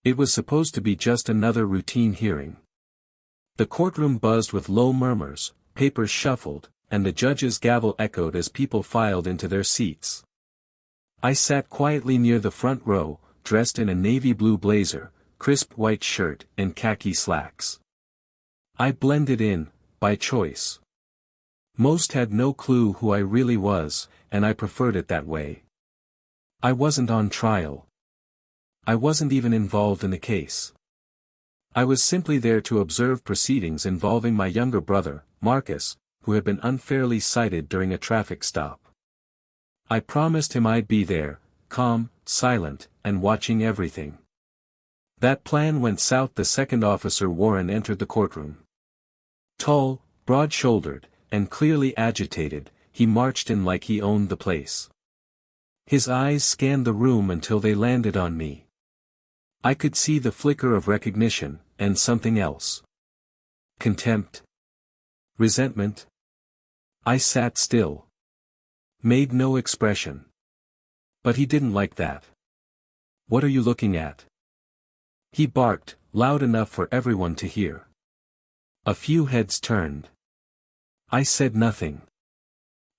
It was supposed to be just another routine hearing. The courtroom buzzed with low murmurs, papers shuffled, and the judge's gavel echoed as people filed into their seats. I sat quietly near the front row, dressed in a navy blue blazer, crisp white shirt, and khaki slacks. I blended in, by choice. Most had no clue who I really was, and I preferred it that way. I wasn't on trial. I wasn't even involved in the case. I was simply there to observe proceedings involving my younger brother, Marcus, who had been unfairly cited during a traffic stop. I promised him I'd be there, calm, silent, and watching everything. That plan went south. The second officer, Warren, entered the courtroom. Tall, broad-shouldered, and clearly agitated, he marched in like he owned the place. His eyes scanned the room until they landed on me. I could see the flicker of recognition, and something else. Contempt? Resentment? I sat still. Made no expression. But he didn't like that. "What are you looking at?" he barked, loud enough for everyone to hear. A few heads turned. I said nothing.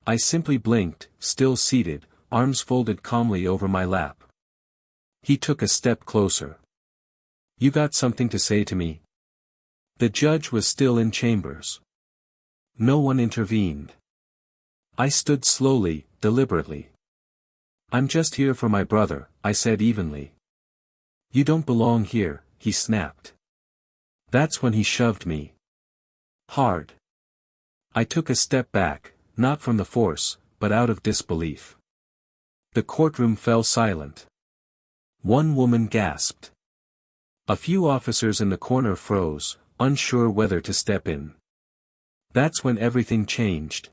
I simply blinked, still seated, arms folded calmly over my lap. He took a step closer. "You got something to say to me?" The judge was still in chambers. No one intervened. I stood slowly, deliberately. "I'm just here for my brother," I said evenly. "You don't belong here," he snapped. That's when he shoved me. Hard. I took a step back, not from the force, but out of disbelief. The courtroom fell silent. One woman gasped. A few officers in the corner froze, unsure whether to step in. That's when everything changed.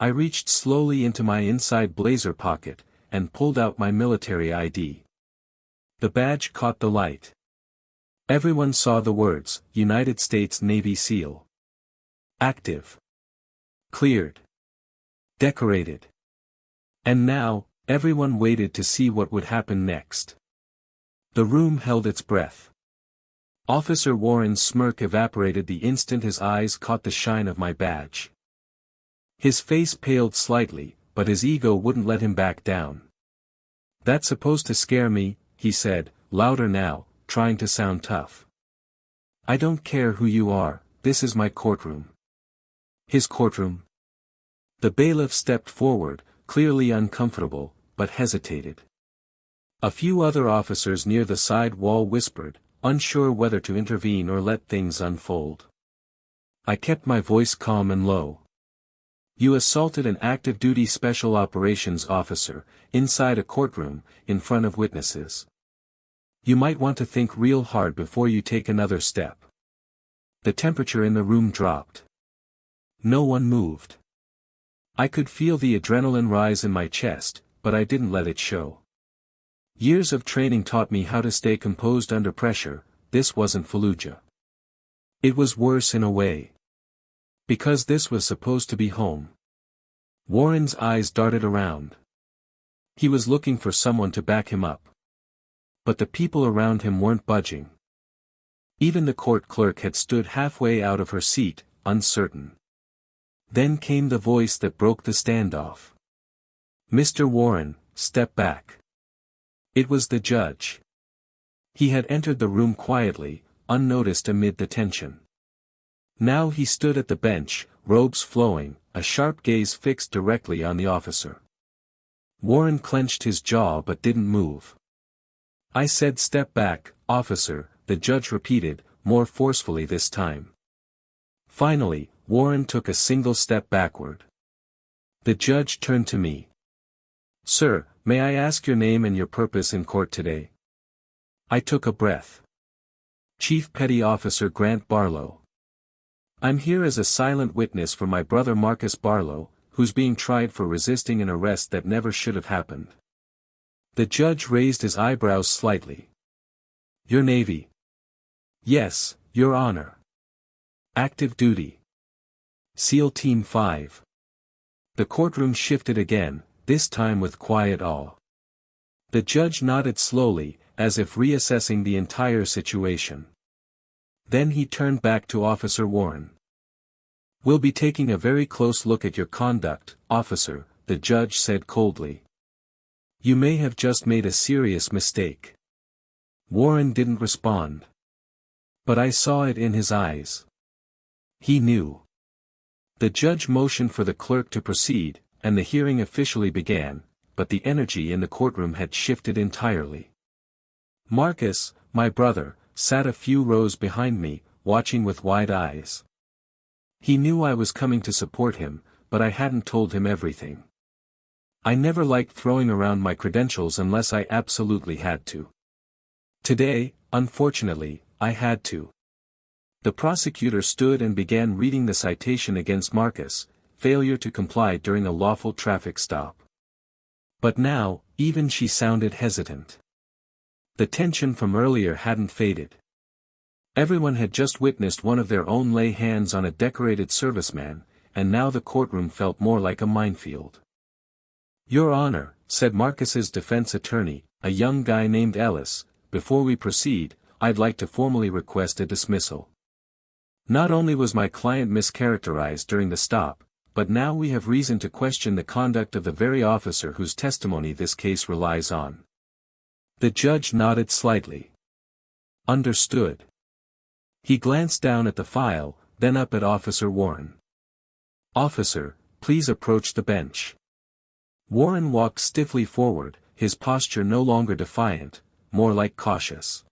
I reached slowly into my inside blazer pocket, and pulled out my military ID. The badge caught the light. Everyone saw the words, United States Navy SEAL. Active. Cleared. Decorated. And now, everyone waited to see what would happen next. The room held its breath. Officer Warren's smirk evaporated the instant his eyes caught the shine of my badge. His face paled slightly, but his ego wouldn't let him back down. "That's supposed to scare me," he said, louder now, trying to sound tough. "I don't care who you are, this is my courtroom." His courtroom? The bailiff stepped forward, clearly uncomfortable, but hesitated. A few other officers near the side wall whispered, unsure whether to intervene or let things unfold. I kept my voice calm and low. "You assaulted an active-duty special operations officer, inside a courtroom, in front of witnesses. You might want to think real hard before you take another step." The temperature in the room dropped. No one moved. I could feel the adrenaline rise in my chest, but I didn't let it show. Years of training taught me how to stay composed under pressure. This wasn't Fallujah. It was worse in a way. Because this was supposed to be home. Warren's eyes darted around. He was looking for someone to back him up. But the people around him weren't budging. Even the court clerk had stood halfway out of her seat, uncertain. Then came the voice that broke the standoff. "Mr. Warren, step back." It was the judge. He had entered the room quietly, unnoticed amid the tension. Now he stood at the bench, robes flowing, a sharp gaze fixed directly on the officer. Warren clenched his jaw but didn't move. "I said step back, officer," the judge repeated, more forcefully this time. Finally, Warren took a single step backward. The judge turned to me. "Sir, may I ask your name and your purpose in court today?" I took a breath. "Chief Petty Officer Grant Barlow. I'm here as a silent witness for my brother Marcus Barlow, who's being tried for resisting an arrest that never should have happened." The judge raised his eyebrows slightly. "Your Navy?" "Yes, Your Honor." "Active duty?" "SEAL Team 5. The courtroom shifted again, this time with quiet awe. The judge nodded slowly, as if reassessing the entire situation. Then he turned back to Officer Warren. "We'll be taking a very close look at your conduct, officer," the judge said coldly. "You may have just made a serious mistake." Warren didn't respond. But I saw it in his eyes. He knew. The judge motioned for the clerk to proceed, and the hearing officially began, but the energy in the courtroom had shifted entirely. Marcus, my brother, sat a few rows behind me, watching with wide eyes. He knew I was coming to support him, but I hadn't told him everything. I never liked throwing around my credentials unless I absolutely had to. Today, unfortunately, I had to. The prosecutor stood and began reading the citation against Marcus, failure to comply during a lawful traffic stop. But now, even she sounded hesitant. The tension from earlier hadn't faded. Everyone had just witnessed one of their own lay hands on a decorated serviceman, and now the courtroom felt more like a minefield. "Your Honor," said Marcus's defense attorney, a young guy named Ellis, "before we proceed, I'd like to formally request a dismissal. Not only was my client mischaracterized during the stop, but now we have reason to question the conduct of the very officer whose testimony this case relies on." The judge nodded slightly. "Understood." He glanced down at the file, then up at Officer Warren. "Officer, please approach the bench." Warren walked stiffly forward, his posture no longer defiant, more like cautious.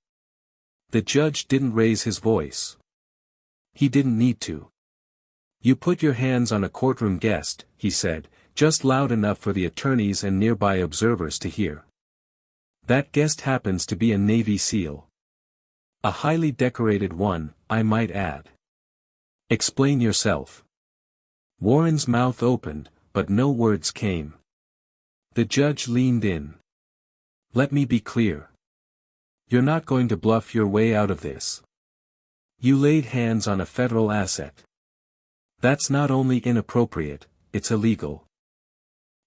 The judge didn't raise his voice. He didn't need to. "You put your hands on a courtroom guest," he said, just loud enough for the attorneys and nearby observers to hear. "That guest happens to be a Navy SEAL. A highly decorated one, I might add. Explain yourself." Warren's mouth opened, but no words came. The judge leaned in. "Let me be clear. You're not going to bluff your way out of this. You laid hands on a federal asset. That's not only inappropriate, it's illegal."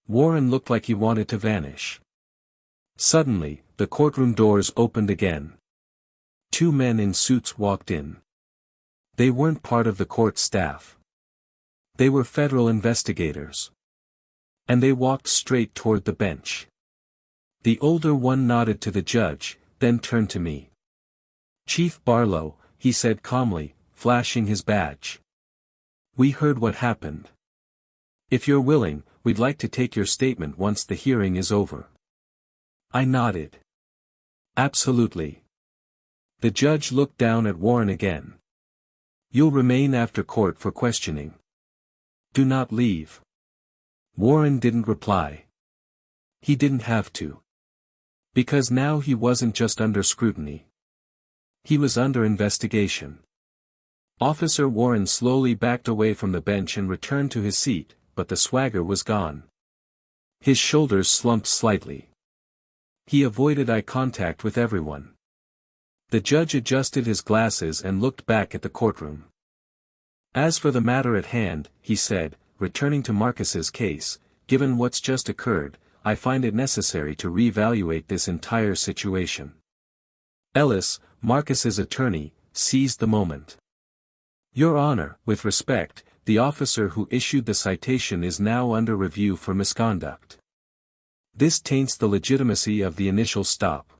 Warren looked like he wanted to vanish. Suddenly, the courtroom doors opened again. Two men in suits walked in. They weren't part of the court staff. They were federal investigators. And they walked straight toward the bench. The older one nodded to the judge, then turned to me. "Chief Barlow," he said calmly, flashing his badge. "We heard what happened. If you're willing, we'd like to take your statement once the hearing is over." I nodded. "Absolutely." The judge looked down at Warren again. "You'll remain after court for questioning. Do not leave." Warren didn't reply. He didn't have to. Because now he wasn't just under scrutiny. He was under investigation. Officer Warren slowly backed away from the bench and returned to his seat, but the swagger was gone. His shoulders slumped slightly. He avoided eye contact with everyone. The judge adjusted his glasses and looked back at the courtroom. "As for the matter at hand," he said, returning to Marcus's case, "given what's just occurred, I find it necessary to reevaluate this entire situation." Ellis, Marcus's attorney, seized the moment. "Your Honor, with respect, the officer who issued the citation is now under review for misconduct. This taints the legitimacy of the initial stop.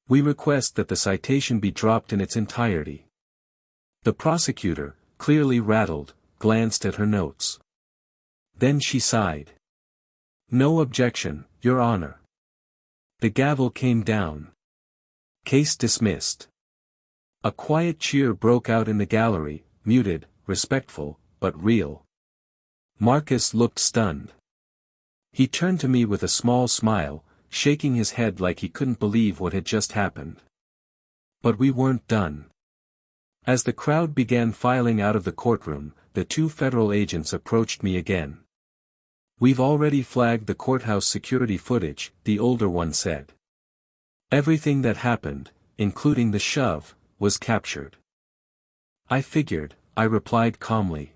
We request that the citation be dropped in its entirety." The prosecutor, clearly rattled, glanced at her notes. Then she sighed. "No objection, Your Honor." The gavel came down. Case dismissed. A quiet cheer broke out in the gallery, muted, respectful, but real. Marcus looked stunned. He turned to me with a small smile, shaking his head like he couldn't believe what had just happened. But we weren't done. As the crowd began filing out of the courtroom, the two federal agents approached me again. "We've already flagged the courthouse security footage," the older one said. "Everything that happened, including the shove, was captured." "I figured," I replied calmly.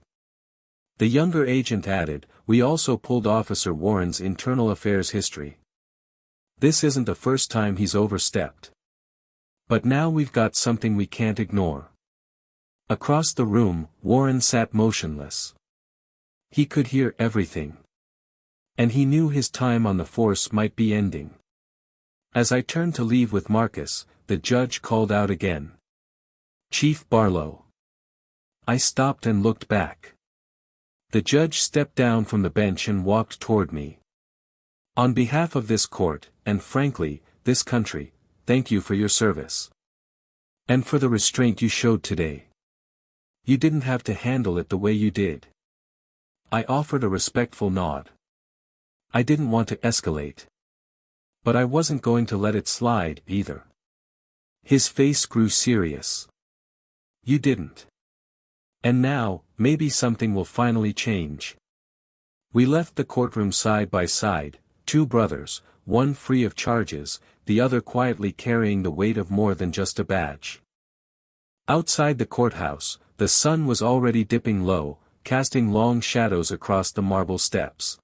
The younger agent added, "We also pulled Officer Warren's internal affairs history. This isn't the first time he's overstepped." But now we've got something we can't ignore. Across the room, Warren sat motionless. He could hear everything. And he knew his time on the force might be ending. As I turned to leave with Marcus, the judge called out again. "Chief Barlow." I stopped and looked back. The judge stepped down from the bench and walked toward me. "On behalf of this court, and frankly, this country, thank you for your service. And for the restraint you showed today. You didn't have to handle it the way you did." I offered a respectful nod. I didn't want to escalate. But I wasn't going to let it slide, either. His face grew serious. "You didn't. And now, maybe something will finally change." We left the courtroom side by side, two brothers, one free of charges, the other quietly carrying the weight of more than just a badge. Outside the courthouse, the sun was already dipping low, casting long shadows across the marble steps.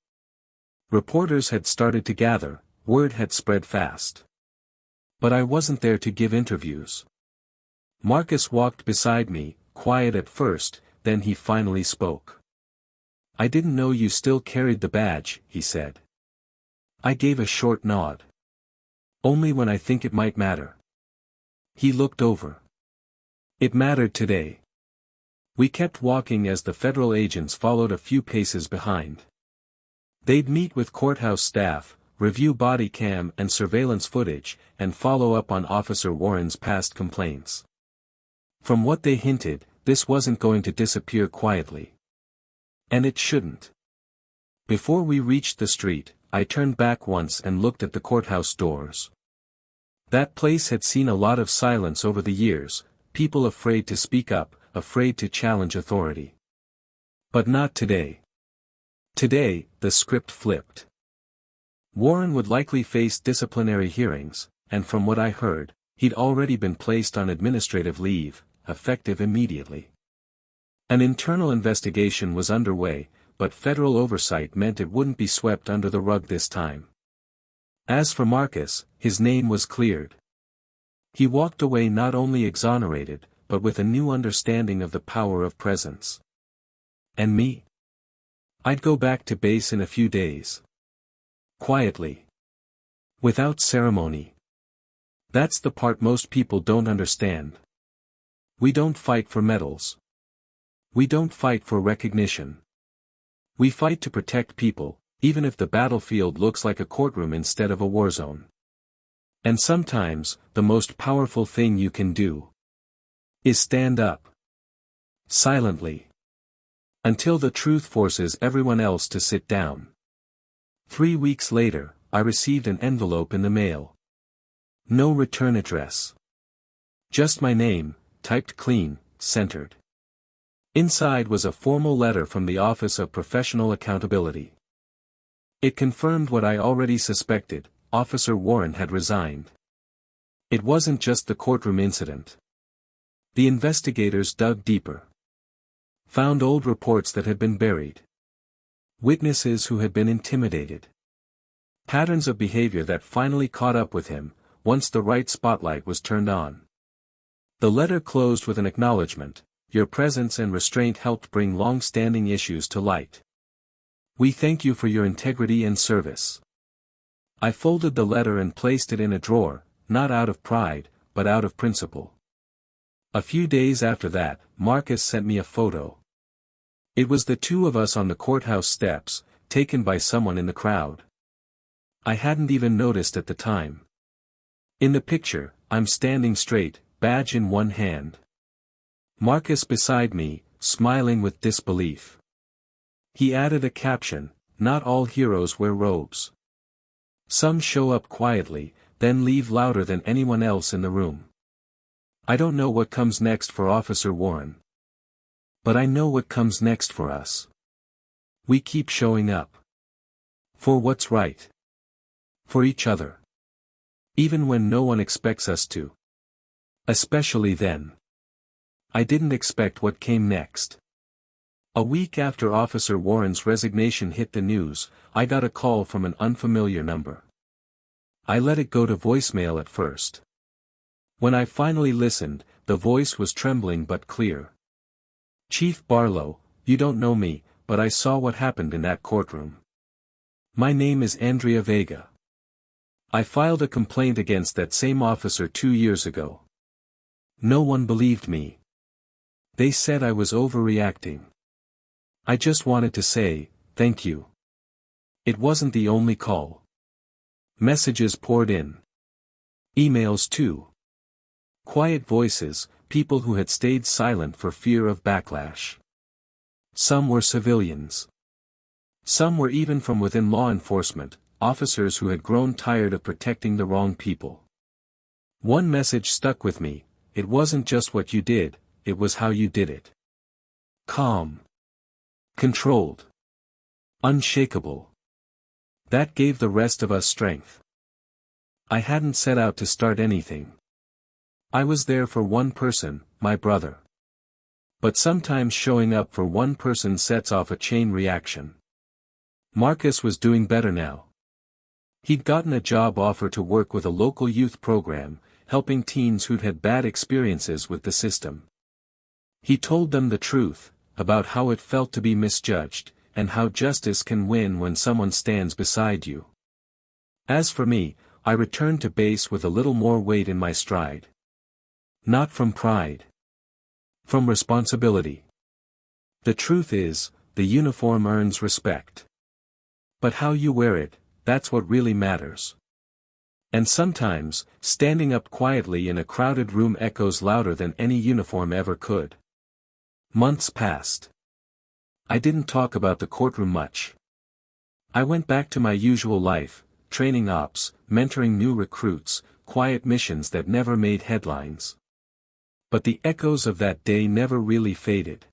Reporters had started to gather, word had spread fast. But I wasn't there to give interviews. Marcus walked beside me, quiet at first, then he finally spoke. "I didn't know you still carried the badge," he said. I gave a short nod. "Only when I think it might matter." He looked over. It mattered today. We kept walking as the federal agents followed a few paces behind. They'd meet with courthouse staff, review body cam and surveillance footage, and follow up on Officer Warren's past complaints. From what they hinted, this wasn't going to disappear quietly. And it shouldn't. Before we reached the street, I turned back once and looked at the courthouse doors. That place had seen a lot of silence over the years, people afraid to speak up, afraid to challenge authority. But not today. Today, the script flipped. Warren would likely face disciplinary hearings, and from what I heard, he'd already been placed on administrative leave, effective immediately. An internal investigation was underway, but federal oversight meant it wouldn't be swept under the rug this time. As for Marcus, his name was cleared. He walked away not only exonerated, but with a new understanding of the power of presence. And me? I'd go back to base in a few days. Quietly. Without ceremony. That's the part most people don't understand. We don't fight for medals. We don't fight for recognition. We fight to protect people, even if the battlefield looks like a courtroom instead of a war zone. And sometimes, the most powerful thing you can do is stand up. Silently. Until the truth forces everyone else to sit down. 3 weeks later, I received an envelope in the mail. No return address. Just my name, typed clean, centered. Inside was a formal letter from the Office of Professional Accountability. It confirmed what I already suspected: Officer Warren had resigned. It wasn't just the courtroom incident. The investigators dug deeper. Found old reports that had been buried. Witnesses who had been intimidated. Patterns of behavior that finally caught up with him, once the right spotlight was turned on. The letter closed with an acknowledgement: "Your presence and restraint helped bring long-standing issues to light. We thank you for your integrity and service." I folded the letter and placed it in a drawer, not out of pride, but out of principle. A few days after that, Marcus sent me a photo. It was the two of us on the courthouse steps, taken by someone in the crowd. I hadn't even noticed at the time. In the picture, I'm standing straight, badge in one hand. Marcus beside me, smiling with disbelief. He added a caption: "Not all heroes wear robes. Some show up quietly, then leave louder than anyone else in the room." I don't know what comes next for Officer Warren. But I know what comes next for us. We keep showing up. For what's right. For each other. Even when no one expects us to. Especially then. I didn't expect what came next. A week after Officer Warren's resignation hit the news, I got a call from an unfamiliar number. I let it go to voicemail at first. When I finally listened, the voice was trembling but clear. "Chief Barlow, you don't know me, but I saw what happened in that courtroom. My name is Andrea Vega. I filed a complaint against that same officer 2 years ago. No one believed me. They said I was overreacting. I just wanted to say, thank you. It wasn't the only call. Messages poured in. Emails too. Quiet voices, people who had stayed silent for fear of backlash. Some were civilians. Some were even from within law enforcement, officers who had grown tired of protecting the wrong people. One message stuck with me: it wasn't just what you did, it was how you did it. Calm. Controlled. Unshakable. That gave the rest of us strength. I hadn't set out to start anything. I was there for one person, my brother. But sometimes showing up for one person sets off a chain reaction. Marcus was doing better now. He'd gotten a job offer to work with a local youth program, helping teens who'd had bad experiences with the system. He told them the truth, about how it felt to be misjudged, and how justice can win when someone stands beside you. As for me, I returned to base with a little more weight in my stride. Not from pride. From responsibility. The truth is, the uniform earns respect. But how you wear it, that's what really matters. And sometimes, standing up quietly in a crowded room echoes louder than any uniform ever could. Months passed. I didn't talk about the courtroom much. I went back to my usual life, training ops, mentoring new recruits, quiet missions that never made headlines. But the echoes of that day never really faded.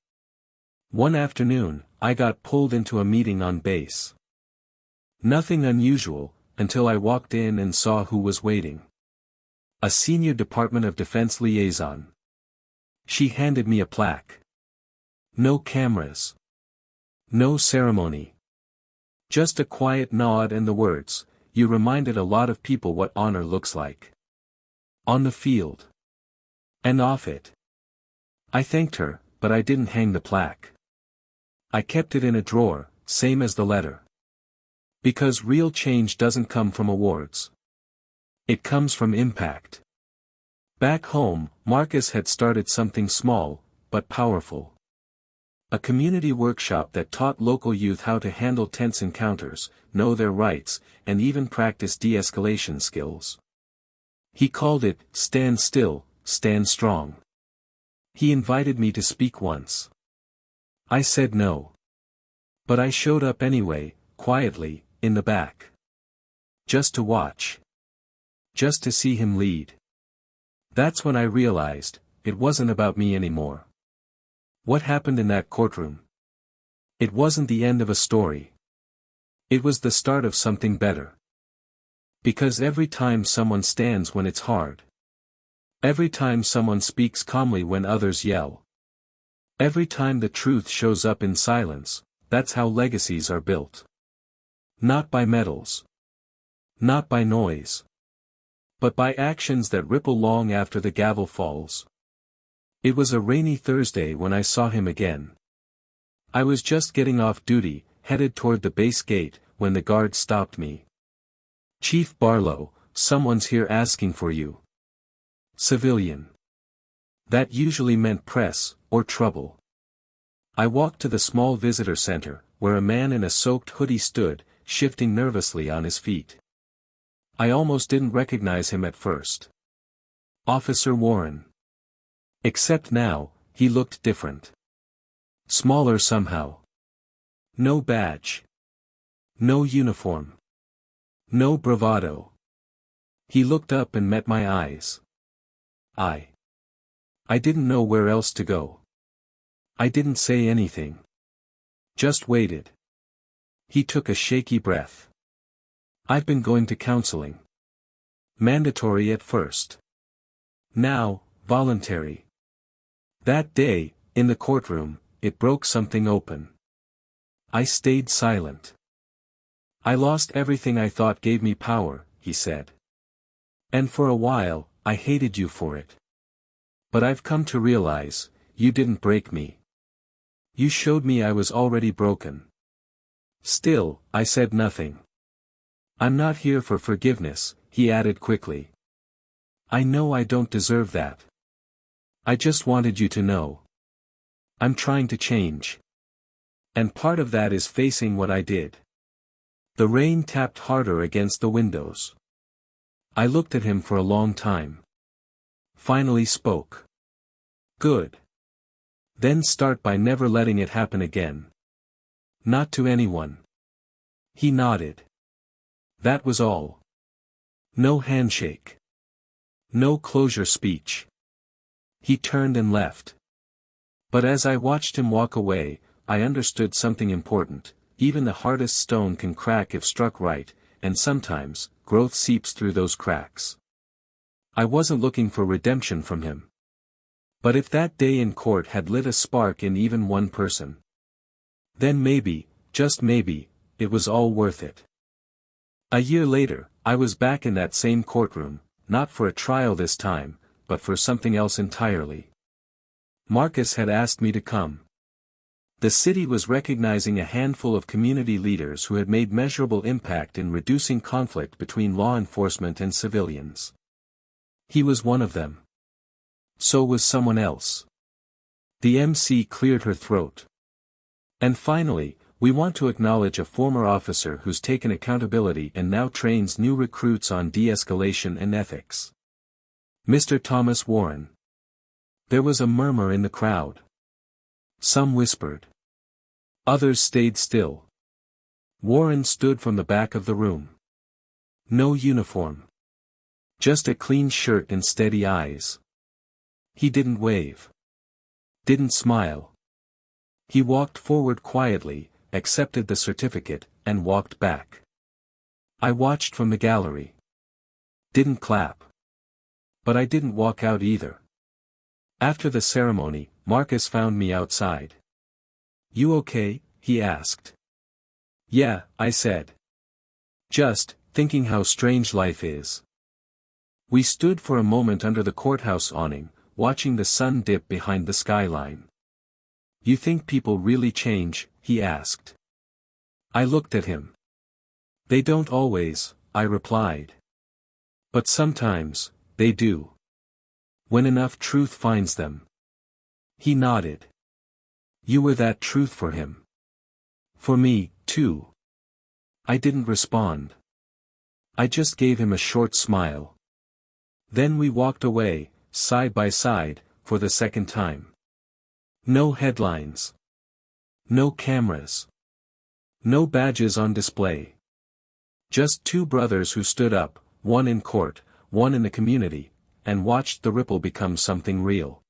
One afternoon, I got pulled into a meeting on base. Nothing unusual, until I walked in and saw who was waiting. A senior Department of Defense liaison. She handed me a plaque. No cameras. No ceremony. Just a quiet nod and the words, "You reminded a lot of people what honor looks like. On the field. And off it." I thanked her, but I didn't hang the plaque. I kept it in a drawer, same as the letter. Because real change doesn't come from awards. It comes from impact. Back home, Marcus had started something small, but powerful. A community workshop that taught local youth how to handle tense encounters, know their rights, and even practice de-escalation skills. He called it, "Stand Still, Stand Strong." He invited me to speak once. I said no. But I showed up anyway, quietly, in the back. Just to watch. Just to see him lead. That's when I realized, it wasn't about me anymore. What happened in that courtroom? It wasn't the end of a story. It was the start of something better. Because every time someone stands when it's hard. Every time someone speaks calmly when others yell. Every time the truth shows up in silence, that's how legacies are built. Not by medals. Not by noise. But by actions that ripple long after the gavel falls. It was a rainy Thursday when I saw him again. I was just getting off duty, headed toward the base gate, when the guard stopped me. "Chief Barlow, someone's here asking for you." Civilian. That usually meant press, or trouble. I walked to the small visitor center, where a man in a soaked hoodie stood, shifting nervously on his feet. I almost didn't recognize him at first. Officer Warren. Except now, he looked different. Smaller somehow. No badge. No uniform. No bravado. He looked up and met my eyes. I didn't know where else to go. I didn't say anything. Just waited. He took a shaky breath. "I've been going to counseling. Mandatory at first. Now, voluntary." That day, in the courtroom, it broke something open. I stayed silent. "I lost everything I thought gave me power," he said. "And for a while, I hated you for it. But I've come to realize, you didn't break me. You showed me I was already broken. Still, I said nothing. I'm not here for forgiveness, he added quickly. I know I don't deserve that. I just wanted you to know. I'm trying to change. And part of that is facing what I did. The rain tapped harder against the windows. I looked at him for a long time. Finally spoke. Good. Then start by never letting it happen again. Not to anyone. He nodded. That was all. No handshake. No closure speech. He turned and left. But as I watched him walk away, I understood something important. Even the hardest stone can crack if struck right, and sometimes, growth seeps through those cracks. I wasn't looking for redemption from him. But if that day in court had lit a spark in even one person, then maybe, just maybe, it was all worth it. A year later, I was back in that same courtroom, not for a trial this time, but for something else entirely. Marcus had asked me to come. The city was recognizing a handful of community leaders who had made measurable impact in reducing conflict between law enforcement and civilians. He was one of them. So was someone else. The MC cleared her throat. And finally, we want to acknowledge a former officer who's taken accountability and now trains new recruits on de-escalation and ethics. Mr. Thomas Warren. There was a murmur in the crowd. Some whispered. Others stayed still. Warren stood from the back of the room. No uniform. Just a clean shirt and steady eyes. He didn't wave. Didn't smile. He walked forward quietly, accepted the certificate, and walked back. I watched from the gallery. Didn't clap. But I didn't walk out either. After the ceremony, Marcus found me outside. You okay? He asked. Yeah, I said. Just, thinking how strange life is. We stood for a moment under the courthouse awning, watching the sun dip behind the skyline. You think people really change? He asked. I looked at him. They don't always, I replied. But sometimes, they do. When enough truth finds them. He nodded. You were that truth for him. For me, too. I didn't respond. I just gave him a short smile. Then we walked away, side by side, for the second time. No headlines. No cameras. No badges on display. Just two brothers who stood up, one in court, one in the community, and watched the ripple become something real.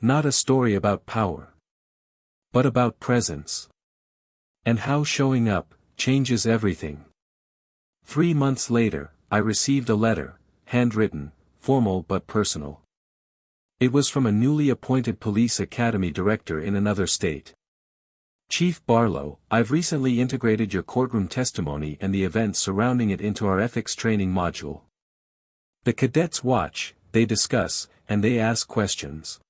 Not a story about power. But about presence. And how showing up changes everything. 3 months later, I received a letter, handwritten, formal but personal. It was from a newly appointed police academy director in another state. Chief Barlow, I've recently integrated your courtroom testimony and the events surrounding it into our ethics training module. The cadets watch, they discuss, and they ask questions.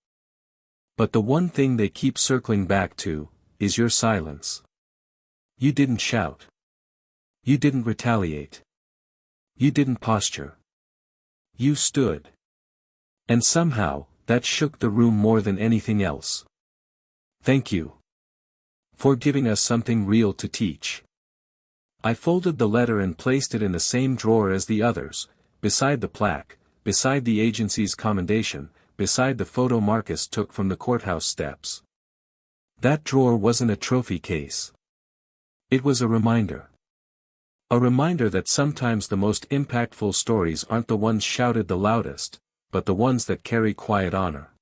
But the one thing they keep circling back to, is your silence. You didn't shout. You didn't retaliate. You didn't posture. You stood. And somehow, that shook the room more than anything else. Thank you. For giving us something real to teach. I folded the letter and placed it in the same drawer as the others, beside the plaque, beside the agency's commendation, beside the photo Marcus took from the courthouse steps. That drawer wasn't a trophy case. It was a reminder. A reminder that sometimes the most impactful stories aren't the ones shouted the loudest, but the ones that carry quiet honor.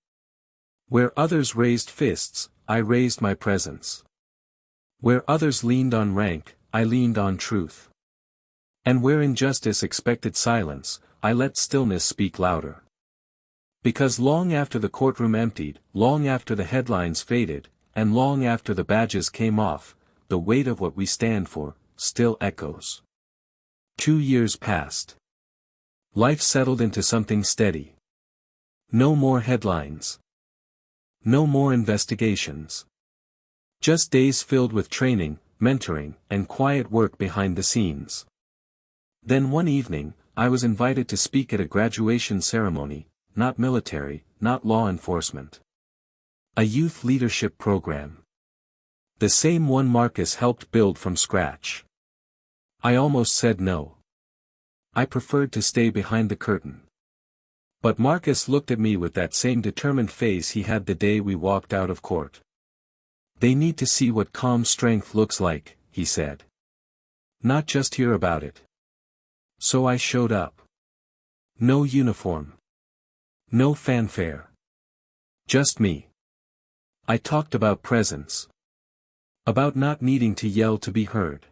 Where others raised fists, I raised my presence. Where others leaned on rank, I leaned on truth. And where injustice expected silence, I let stillness speak louder. Because long after the courtroom emptied, long after the headlines faded, and long after the badges came off, the weight of what we stand for, still echoes. 2 years passed. Life settled into something steady. No more headlines. No more investigations. Just days filled with training, mentoring, and quiet work behind the scenes. Then one evening, I was invited to speak at a graduation ceremony, not military, not law enforcement. A youth leadership program. The same one Marcus helped build from scratch. I almost said no. I preferred to stay behind the curtain. But Marcus looked at me with that same determined face he had the day we walked out of court. They need to see what calm strength looks like, he said. Not just hear about it. So I showed up. No uniform. No fanfare. Just me. I talked about presence. About not needing to yell to be heard.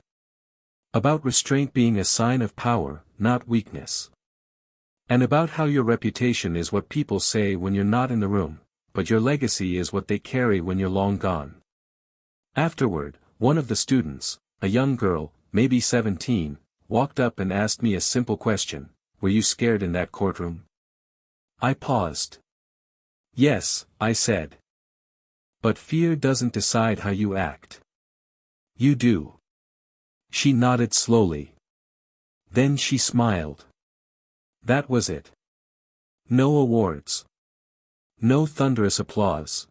About restraint being a sign of power, not weakness. And about how your reputation is what people say when you're not in the room, but your legacy is what they carry when you're long gone. Afterward, one of the students, a young girl, maybe 17, walked up and asked me a simple question: were you scared in that courtroom? I paused. Yes, I said. But fear doesn't decide how you act. You do. She nodded slowly. Then she smiled. That was it. No awards. No thunderous applause.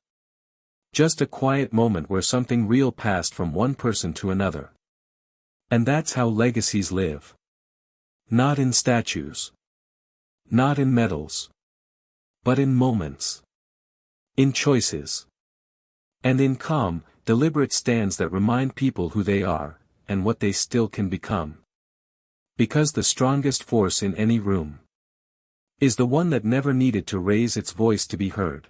Just a quiet moment where something real passed from one person to another. And that's how legacies live. Not in statues. Not in medals. But in moments. In choices. And in calm, deliberate stands that remind people who they are, and what they still can become. Because the strongest force in any room is the one that never needed to raise its voice to be heard.